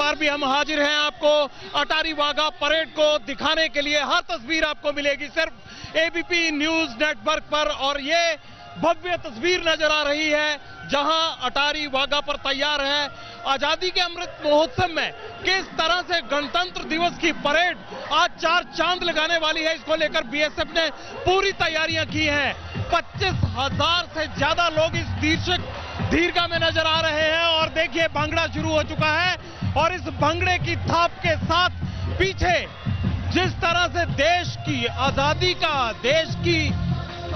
बार भी हम हाजिर हैं आपको अटारी वाघा परेड को दिखाने के लिए। हर तस्वीर आपको मिलेगी सिर्फ एबीपी न्यूज नेटवर्क पर, और ये भव्य तस्वीर नजर आ रही है जहां अटारी वाघा पर तैयार है आजादी के अमृत महोत्सव में किस तरह से गणतंत्र दिवस की परेड आज 4 चांद लगाने वाली है। इसको लेकर बीएसएफ ने पूरी तैयारियां की हैं। 25,000 से ज्यादा लोग इस दीर्घा में नजर आ रहे हैं, और देखिए भांगड़ा शुरू हो चुका है, और इस भांगड़े की थाप के साथ पीछे जिस तरह से देश की आजादी का, देश की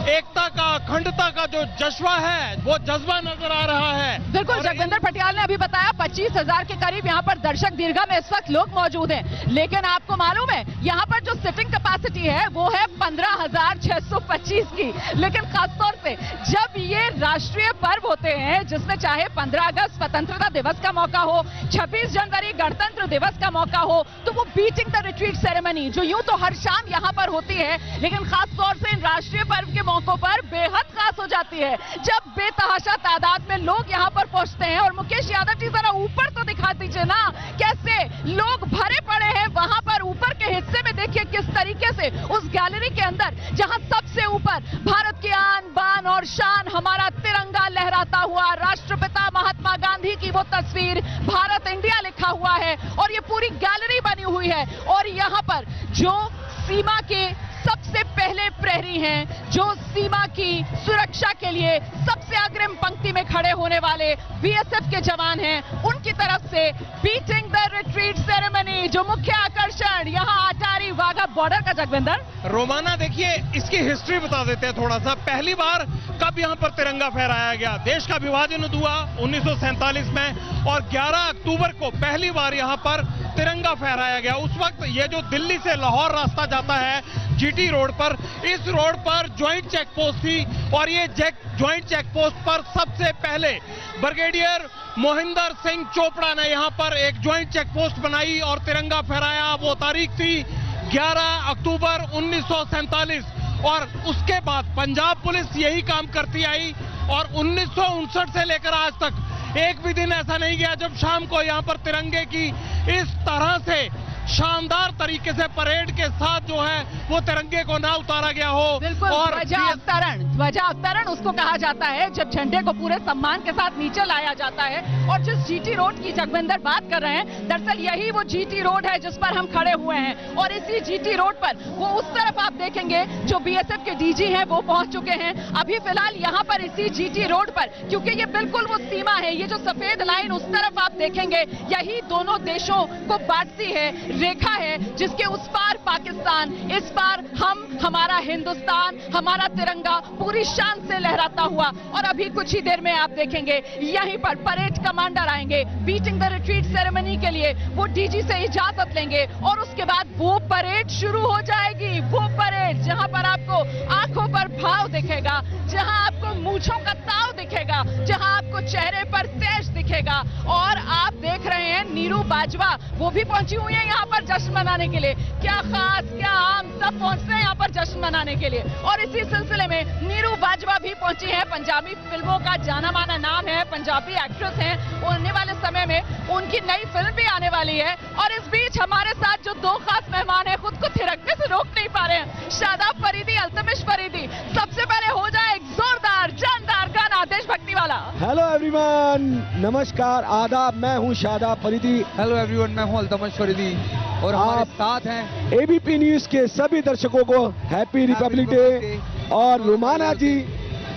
एकता का, अखंडता का जो जज्बा है वो जज्बा नजर आ रहा है। बिल्कुल, जगविंदर पटियाल ने अभी बताया 25,000 के करीब यहाँ पर दर्शक दीर्घा में इस वक्त लोग मौजूद हैं, लेकिन आपको मालूम है यहाँ पर जो सिटिंग कैपेसिटी है वो है 15,625 की। लेकिन खासतौर से जब ये राष्ट्रीय पर्व होते हैं, जिसमें चाहे 15 अगस्त स्वतंत्रता दिवस का मौका हो, 26 जनवरी गणतंत्र दिवस का मौका हो, तो वो बीटिंग द रिट्रीट सेरेमनी जो यूं तो हर शाम यहाँ पर होती है, लेकिन खासतौर से इन राष्ट्रीय पर्व के मौकों पर बेहद खास हो जाती है जब बेतहाशा तादाद में लोग यहाँ पर पहुंचते हैं। और मुकेश यादव जी जरा ऊपर तो दिखा दीजिए ना, कैसे लोग भरे पड़े हैं वहां पर। ऊपर के हिस्से में देखिए किस तरीके से उस गैलरी के अंदर, जहां सबसे ऊपर भारत की आन बान और शान हमारा तिरंगा लहराता हुआ, राष्ट्रपिता महात्मा गांधी की वो तस्वीर, भारत इंडिया लिखा हुआ है, और ये पूरी गैलरी बनी हुई है। और यहाँ पर जो सीमा के सबसे पहले प्रहरी हैं, जो सीमा की सुरक्षा के लिए सबसे अग्रिम पंक्ति में खड़े होने वाले बीएसएफ के जवान हैं, उनकी तरफ से बीटिंग द रिट्रीट सेरेमनी, जो मुख्य आकर्षण यहाँ अटारी वाघा बॉर्डर का। जगविंदर रोमाना, देखिए इसकी हिस्ट्री बता देते हैं थोड़ा सा। पहली बार कब यहाँ पर तिरंगा फहराया गया? देश का विभाजन हुआ 1947 में, और 11 अक्टूबर को पहली बार यहाँ पर तिरंगा फहराया गया। उस वक्त ये जो दिल्ली से लाहौर रास्ता जाता है जीटी रोड पर, इस रोड पर ज्वाइंट चेक पोस्ट थी, और ये ज्वाइंट चेक पोस्ट पर सबसे पहले ब्रिगेडियर मोहिंदर सिंह चोपड़ा ने यहाँ पर एक ज्वाइंट चेक पोस्ट बनाई और तिरंगा फहराया। वो तारीख थी 11 अक्टूबर 1947, और उसके बाद पंजाब पुलिस यही काम करती आई, और 1959 से लेकर आज तक एक भी दिन ऐसा नहीं गया जब शाम को यहाँ पर तिरंगे की इस तरह से शानदार तरीके से परेड के साथ जो है वो तिरंगे को ना उतारा गया हो। और ध्वजा अवतरण उसको कहा जाता है, जब झंडे को पूरे सम्मान के साथ नीचे लाया जाता है। और जिस जीटी रोड की जगविंदर बात कर रहे हैं, दरअसल यही वो जीटी रोड है जिस पर हम खड़े हुए हैं, और इसी जीटी रोड पर वो उस तरफ आप देखेंगे जो बीएसएफ के डीजी हैं वो पहुंच चुके हैं। अभी फिलहाल यहाँ पर इसी जीटी रोड पर, क्योंकि ये बिल्कुल वो सीमा है, ये जो सफेद लाइन उस तरफ आप देखेंगे, यही दोनों देशों को बांटती है, रेखा है, जिसके उस पार पाकिस्तान, इस पार हम, हमारा हिंदुस्तान, हमारा तिरंगा पूरी शान से लहराता हुआ। और अभी कुछ ही देर में आप देखेंगे यहीं पर परेड कमांडर आएंगे बीटिंग द रिट्रीट सेरेमनी के लिए। वो डीजी से इजाजत लेंगे और उसके बाद वो परेड शुरू हो जाएगी। वो परेड जहां पर आपको आंखों पर भाव दिखेगा, जहां आपको मूंछों का ताव दिखेगा, जहां आपको चेहरे पर तेज दिखेगा। और आप देख रहे हैं नीरू बाजवा, वो भी पहुंची हुई है यहाँ पर जश्न मनाने के लिए। क्या खास, क्या आम, सब पहुंचते हैं यहाँ पर जश्न मनाने के लिए। और इसी सिलसिले में नीरू बाजवा भी पहुंची है। पंजाबी फिल्मों का जाना माना नाम है, पंजाबी एक्ट्रेस हैं। आने वाले समय में उनकी नई फिल्म भी आने वाली है। और इस बीच हमारे साथ जो 2 खास मेहमान हैं, खुद को थिरकने से रोक नहीं पा रहे हैं। शादाब फरीदी, अल्तमिश फरीदी। सबसे पहले हो जाए एक जोरदार जानदार गाना देशभक्ति वाला। हेलो एवरीवन, नमस्कार, आदाब, मैं हूँ शादाब फरीदी। हेलो एवरीवन, मैं हूँ अल्तमिश फरीदी, और हमारे साथ हैं एबीपी न्यूज के सभी दर्शकों को हैप्पी रिपब्लिक डे। और रोमाना जी,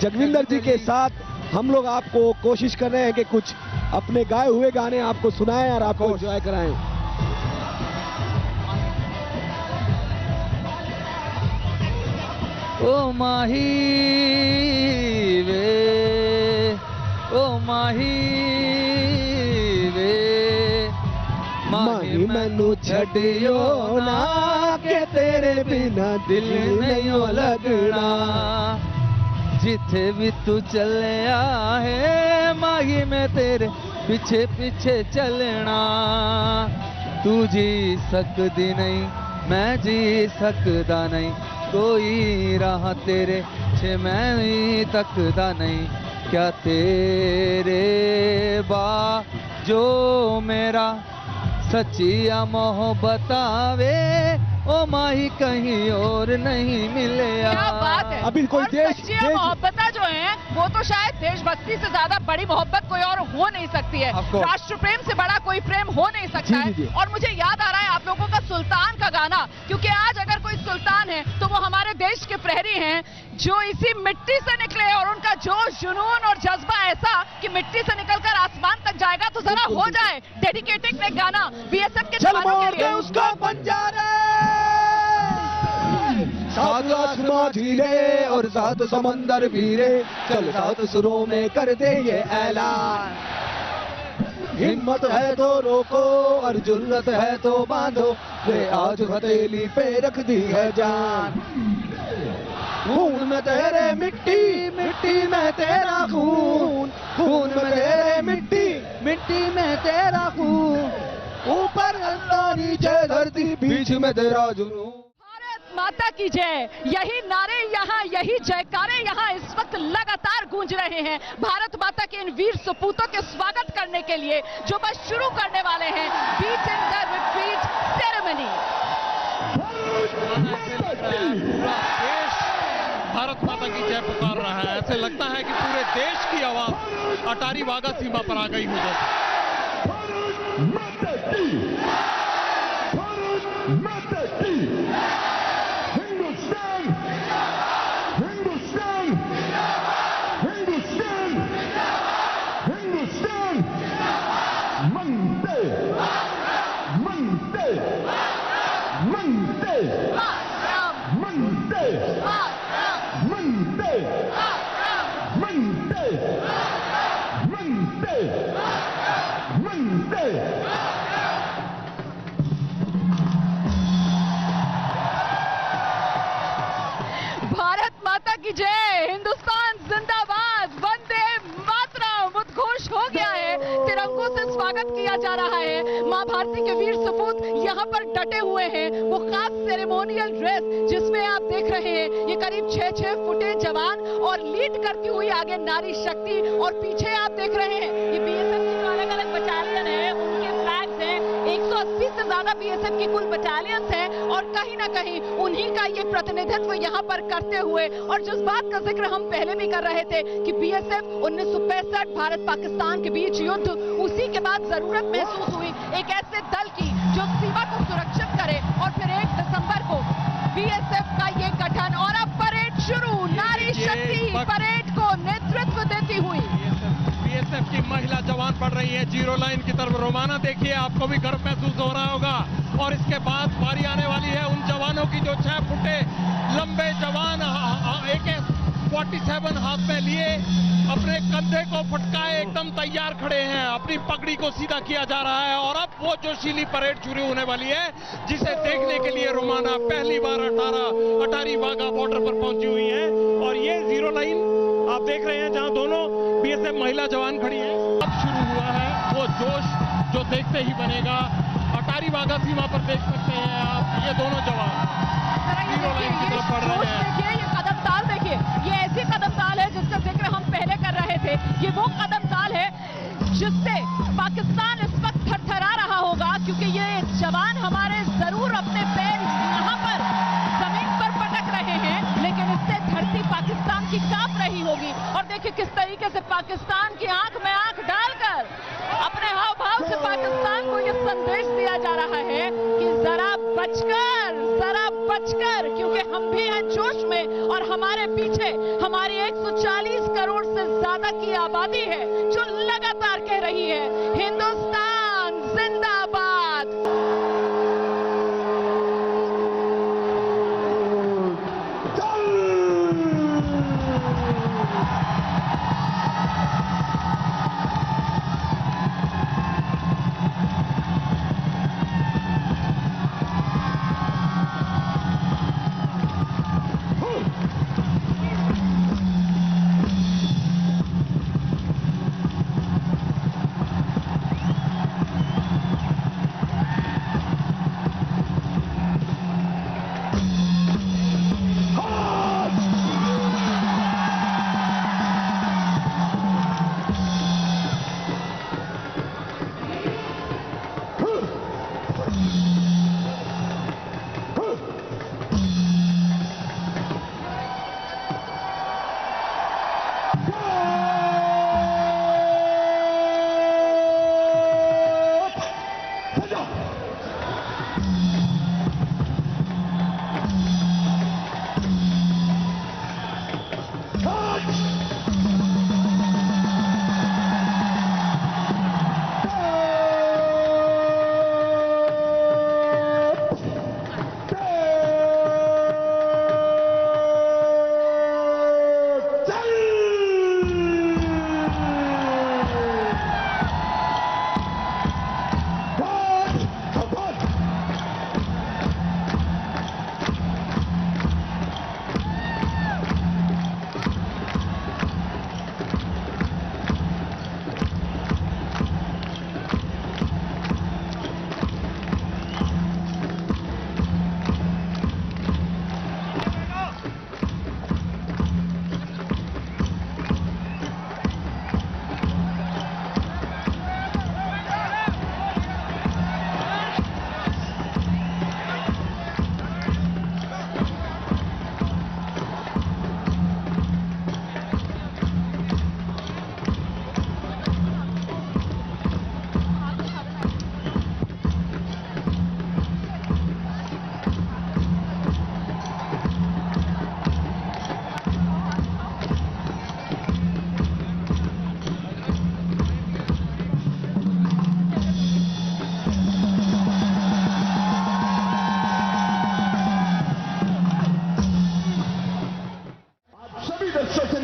जगविंदर जी के साथ हम लोग आपको कोशिश कर रहे हैं कि कुछ अपने गाए हुए गाने आपको सुनाएं और आपको एंजॉय कराएं। ओ माही वे, ओ माही वे, माही मैनू छड़ियो ना, के तेरे बिना दिल नहीं लगना। जिथे भी तू चलिया है माही में तेरे पीछे पीछे चलना। तू जी सकदी नहीं, मैं जी सकदा नहीं, कोई राह तेरे छे मैं नहीं तकदा नहीं। क्या तेरे बा जो मेरा सच्चिया मोहब्बत आवे ओ माही कहीं और नहीं मिले। क्या बात है। अभी कोई देश मोहब्बत जो है वो तो शायद देशभक्ति से ज्यादा बड़ी मोहब्बत कोई और हो नहीं सकती है। राष्ट्र प्रेम से बड़ा कोई प्रेम हो नहीं सकता है। और मुझे याद आ रहा है आप लोगों का सुल्तान का गाना, क्योंकि आज अगर कोई सुल्तान है तो वो हमारे देश के प्रहरी हैं जो इसी मिट्टी से निकले और उनका जोश, जुनून और जज्बा ऐसा कि मिट्टी से निकलकर आसमान तक जाएगा। तो जरा हो जाए डेडिकेटेड में गाना बीएसएफ के जवानों के लिए। उसका बंजारे सात आसमां झीले और सात समंदर वीरे, चल सात सुरों में कर दे ये ऐलान। हिम्मत है तो रोको और जुर्रत है तो बांधो, वे आज हथेली पे रख दी है जान। खून में तेरे मिट्टी, मिट्टी में तेरा खून, खून में तेरे मिट्टी, मिट्टी में तेरा खून। ऊपर अल्लाह नीचे धरती, बीच में तेरा जुनून। माता की जय, यही नारे यहाँ, यही जयकारे यहाँ इस वक्त लगातार गूंज रहे हैं भारत माता के इन वीर सपूतों के स्वागत करने के लिए जो बस शुरू करने वाले हैं beating the retreat ceremony. Bharat Mata की जय पुकार रहा है। ऐसे लगता है कि पूरे देश की आवाज अटारी वाघा सीमा पर आ गई हो। भारत माता की जय, हिंदुस्तान जिंदाबाद, वंदे मातरम उद्घोष हो गया है। तिरंगों से स्वागत किया जा रहा है। मां भारती के वीर सपूत यहाँ पर डटे हुए हैं। वो खास सेरेमोनियल ड्रेस जिसमें आप देख रहे हैं ये करीब 6-6 फुटे जवान और लीड करती हुई आगे नारी शक्ति, और पीछे आप देख रहे हैं ये बीएसएफ की जो अलग अलग बटालियन है उनके फ्लैग्स हैं। 180 से ज्यादा बीएसएफ की कुल बटालियंस हैं और कहीं ना कहीं उन्हीं का ये प्रतिनिधित्व यहाँ पर करते हुए, और जिस बात का जिक्र हम पहले भी कर रहे थे कि बीएसएफ 1965 भारत पाकिस्तान के बीच युद्ध, उसी के बाद जरूरत महसूस हुई एक ऐसे दल की जो सीमा को सुरक्षित करे, और फिर 1 दिसंबर को बीएसएफ का ये गठन, और अब परेड शुरू। नारी शक्ति परेड को नेतृत्व देती हुई बीएसएफ की महिला जवान बढ़ रही है जीरो लाइन की तरफ। रोमाना देखिए, आपको भी गर्व महसूस हो रहा होगा। और इसके बाद बारी आने वाली है उन जवानों की जो 6 फुटे लंबे जवान AK-47 हाथ में लिए अपने कंधे को फटकाए एकदम तैयार खड़े हैं। अपनी पगड़ी को सीधा किया जा रहा है और अब वो जोशीली परेड शुरू होने वाली है जिसे देखने के लिए रोमाना पहली बार अटारी वाघा बॉर्डर पर पहुंची हुई है। और ये जीरो लाइन आप देख रहे हैं जहां दोनों बीएसएफ महिला जवान खड़ी हैं। अब शुरू हुआ है वो जोश जो देखते ही बनेगा। अटारी वाघा सीमा पर देख सकते हैं आप ये दोनों जवान जीरो लाइन की तरफ बढ़ रहे हैं। ये कदम ताल देखिए, ये ऐसी कदम ताल है जिसका जिक्र हम पहले कर रहे थे। ये वो कदम ताल है जिससे पाकिस्तान इस वक्त थरथरा रहा होगा, क्योंकि ये जवान हमारे जरूर अपने पैर यहाँ पर जमीन पर पटक रहे हैं, लेकिन इससे धरती पाकिस्तान की कांप रही होगी। और देखिए किस तरीके से पाकिस्तान की आंख में आंख डालकर अपने हाव भाव से पाकिस्तान को यह संदेश दिया जा रहा है कि जरा बचकर, क्योंकि हम भी हैं जोश में और हमारे पीछे हमारी 140 करोड़ से ज्यादा की आबादी है जो लगातार कह रही है हिंदुस्तान जिंदाबाद।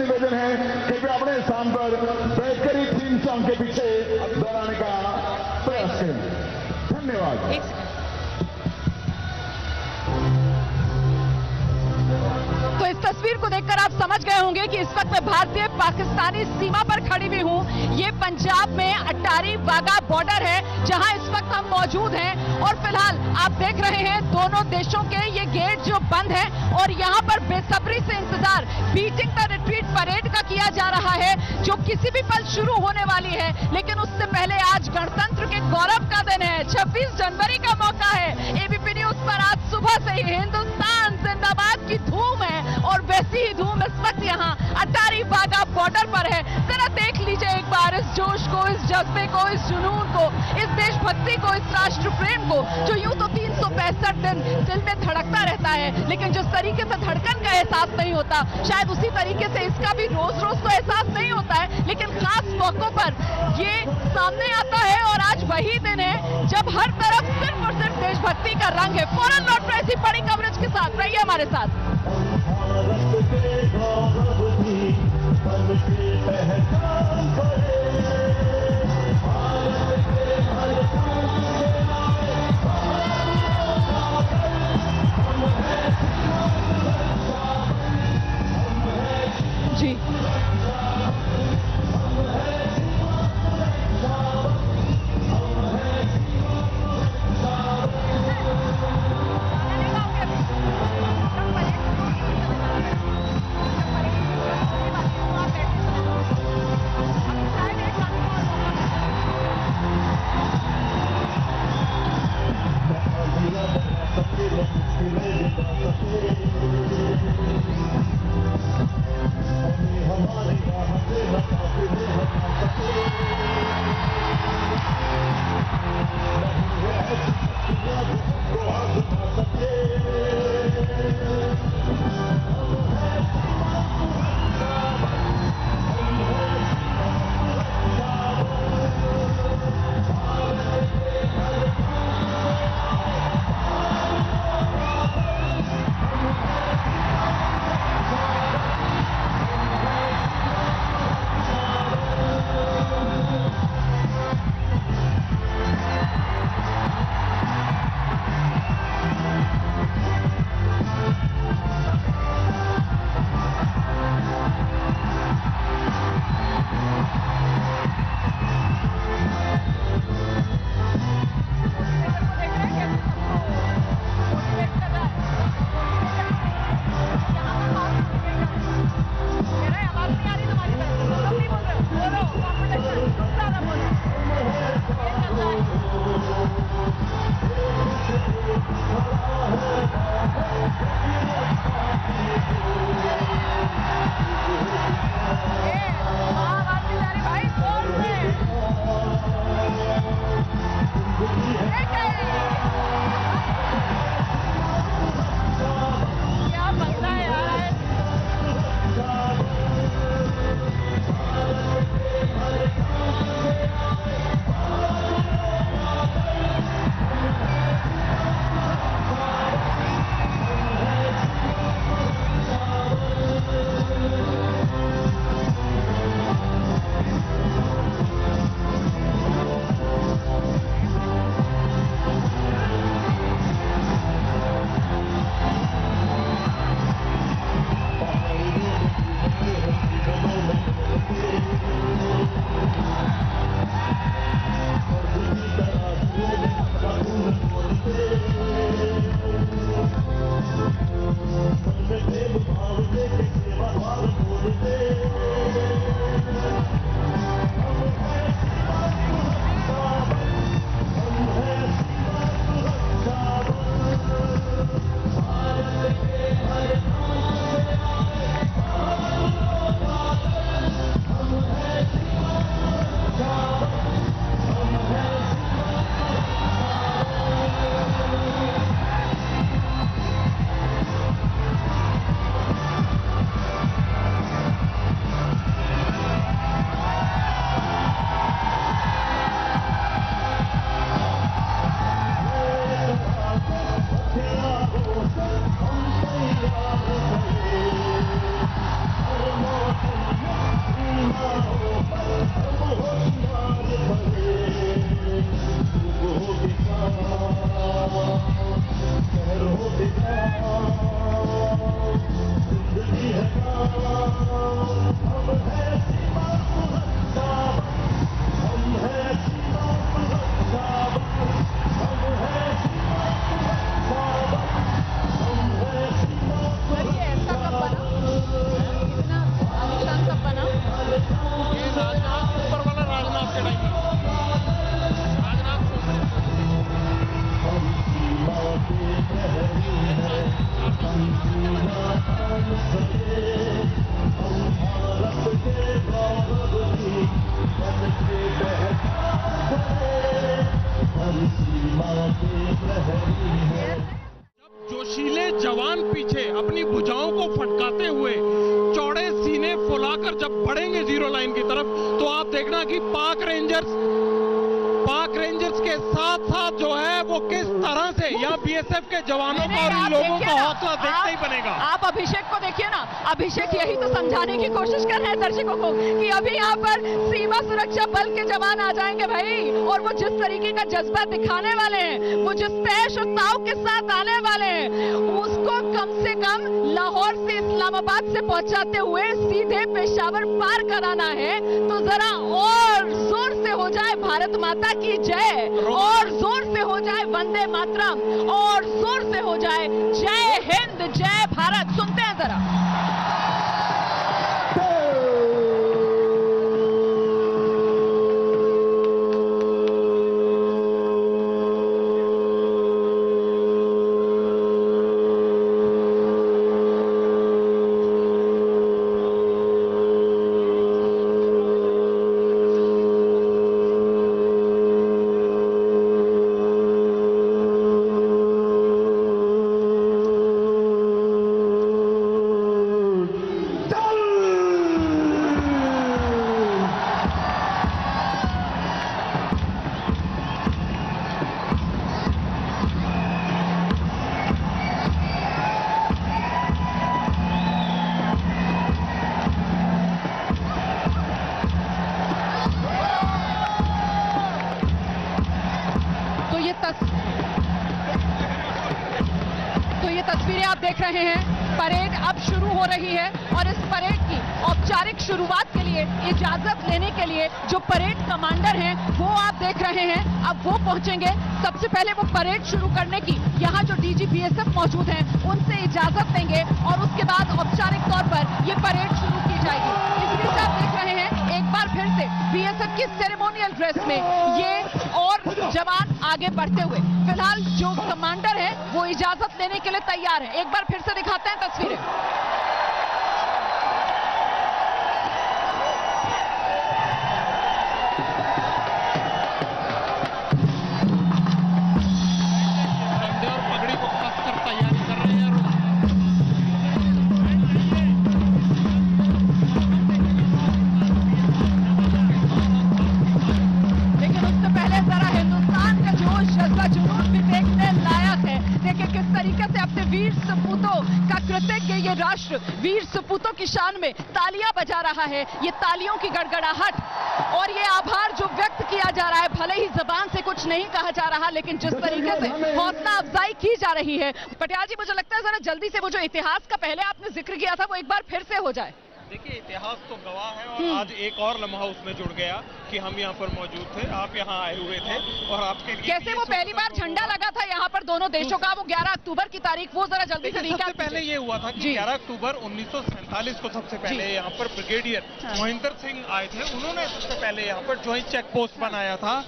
निवेदन है कृपया अपने स्थान पर बैठकर ही थीम सॉन्ग के पीछे दोहराने का प्रयास करें। धन्यवाद। तो इस तस्वीर को देखकर आप समझ गए होंगे कि इस वक्त मैं भारतीय पाकिस्तानी सीमा पर खड़ी हुई हूँ। ये पंजाब में अटारी वाघा बॉर्डर है जहां इस वक्त हम मौजूद हैं और फिलहाल आप देख रहे हैं दोनों देशों के ये गेट जो बंद है और यहाँ पर बेसब्री से इंतजार बीटिंग द रिट्रीट परेड का किया जा रहा है जो किसी भी पल शुरू होने वाली है। लेकिन उससे पहले आज गणतंत्र के गौरव का दिन है, 26 जनवरी का मौका है। एबीपी न्यूज पर आज सुबह से ही हिंदुस्तान जिंदाबाद की धूम है और वैसी ही धूम इस वक्त यहाँ अटारी वाघा बॉर्डर पर है। जरा देख लीजिए एक बार इस जोश को, इस जज्बे को, इस जुनून को, इस देशभक्ति को, इस राष्ट्र प्रेम को जो यूं तो 365 दिन दिल में धड़कता रहता है लेकिन जिस तरीके से धड़कन का एहसास नहीं होता शायद उसी तरीके से इसका भी रोज रोज तो एहसास नहीं होता है। लेकिन खास मौकों पर ये सामने आता है और आज वही दिन है जब हर तरफ सिर्फ और सिर्फ देशभक्ति का रंग है। फौरन लौट रहे ऐसी बड़ी कवरेज के साथ रहिए हमारे साथ। जी जवान पीछे अपनी भुजाओं को फटकाते हुए चौड़े सीने फुलाकर जब बढ़ेंगे जीरो लाइन की तरफ, तो आप देखना कि पाक रेंजर्स के साथ साथ जो है वो किस तरह से यहाँ बीएसएफ के जवानों का और इन लोगों का हौसला देखते ही बनेगा। आप अभिषेक को देखिए ना, अभिषेक यही तो समझाने की कोशिश कर रहे हैं दर्शकों को कि अभी यहाँ पर सीमा सुरक्षा बल के जवान आ जाएंगे भाई, और वो जिस तरीके का जज्बा दिखाने वाले हैं, वो जिस तैश और ताव के साथ आने वाले हैं, उसको कम से कम लाहौर से इस्लामाबाद से पहुंचाते हुए सीधे पेशावर पार कराना है। तो जरा और जोर से हो जाए भारत माता की जय, और जोर से हो जाए वंदे मातरम, और जोर से हो जाए जय हिंद जय भारत। सुनते हैं जरा। तो ये तस्वीरें आप देख रहे हैं, परेड अब शुरू हो रही है, और इस परेड की औपचारिक शुरुआत के लिए इजाजत लेने के लिए जो परेड कमांडर हैं वो आप देख रहे हैं, अब वो पहुंचेंगे। सबसे पहले वो परेड शुरू करने की यहाँ जो डीजी बीएसएफ मौजूद हैं उनसे इजाजत लेंगे, और उसके बाद औपचारिक तौर पर ये परेड शुरू की जाएगी। इस बीच आप देख रहे हैं एक बार फिर से बीएसएफ की सेरेमोनियल ड्रेस में ये और जवान आगे बढ़ते हुए, फिलहाल जो कमांडर है वो इजाजत लेने के लिए तैयार है। एक बार फिर से दिखाते हैं तस्वीरें। वीर सपूतों का कृतज्ञ ये राष्ट्र वीर सपूतों की शान में तालियां बजा रहा है। ये तालियों की गड़गड़ाहट और ये आभार जो व्यक्त किया जा रहा है, भले ही जबान से कुछ नहीं कहा जा रहा, लेकिन जिस तरीके से हौसला अफजाई की जा रही है। पटियाल जी, मुझे लगता है जरा जल्दी से वो जो इतिहास का पहले आपने जिक्र किया था वो एक बार फिर से हो जाए। देखिए, इतिहास तो गवाह है, और आज एक और लम्हा उसमें जुड़ गया कि हम यहाँ पर मौजूद थे, आप यहाँ आए हुए थे, और आपके लिए कैसे वो पहली बार झंडा लगा था यहाँ पर दोनों देशों का, वो 11 अक्टूबर की तारीख, वो जरा जल्दी से सबसे पहले ये हुआ था कि 11 अक्टूबर 1947 को सबसे पहले यहाँ पर ब्रिगेडियर मोहिंदर सिंह आए थे। उन्होंने सबसे पहले यहाँ पर ज्वाइंट चेक पोस्ट बनाया था,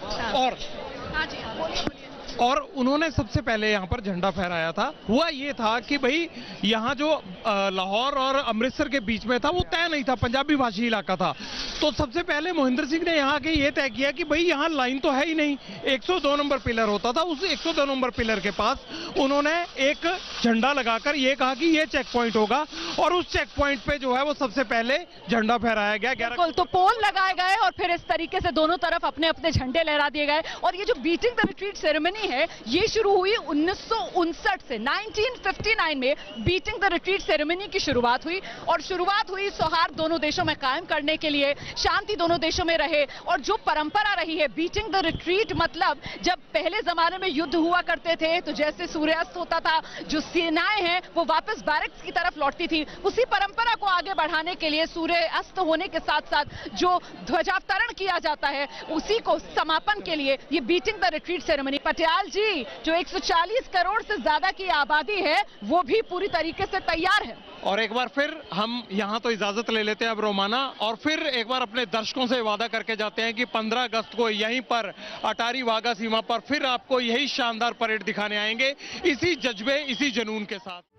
और उन्होंने सबसे पहले यहाँ पर झंडा फहराया था। हुआ ये था कि भाई यहाँ जो लाहौर और अमृतसर के बीच में था वो तय नहीं था, पंजाबी भाषी इलाका था, तो सबसे पहले मोहिंदर सिंह ने यहाँ के ये तय किया कि भाई यहाँ लाइन तो है ही नहीं, 102 नंबर पिलर होता था, उस 102 नंबर पिलर के पास उन्होंने एक झंडा लगाकर ये कहा कि ये चेक पॉइंट होगा, और उस चेक पॉइंट पे जो है वो सबसे पहले झंडा फहराया गया। 11 तो पोल लगाए गए और फिर इस तरीके से दोनों तरफ अपने अपने झंडे लहरा दिए गए। और ये जो बीटिंग द रिट्रीट सेरेमनी है ये शुरू हुई 1959 से। 1959 में बीटिंग द रिट्रीट सेरेमनी की शुरुआत हुई, और शुरुआत हुई सौहार्द दोनों देशों में कायम करने के लिए, शांति दोनों देशों में रहे। और जो परंपरा रही है बीटिंग द रिट्रीट, मतलब जब पहले जमाने में युद्ध हुआ करते थे तो जैसे सूर्यास्त होता था, जो सेनाएं हैं वो वापस बैरक्स की तरफ लौटती थी, उसी परंपरा को आगे बढ़ाने के लिए सूर्य अस्त होने के साथ साथ जो ध्वजावतरण किया जाता है उसी को समापन के लिए ये beating the retreat ceremony. Patiala ji, जो 140 करोड़ से ज्यादा की आबादी है वो भी पूरी तरीके से तैयार है। और एक बार फिर हम यहाँ तो इजाजत ले लेते हैं अब रोमाना, और फिर एक बार अपने दर्शकों से वादा करके जाते हैं कि 15 अगस्त को यहीं पर अटारी वाघा सीमा पर फिर आपको यही शानदार परेड दिखाने आएंगे, इसी जज्बे इसी जुनून के साथ।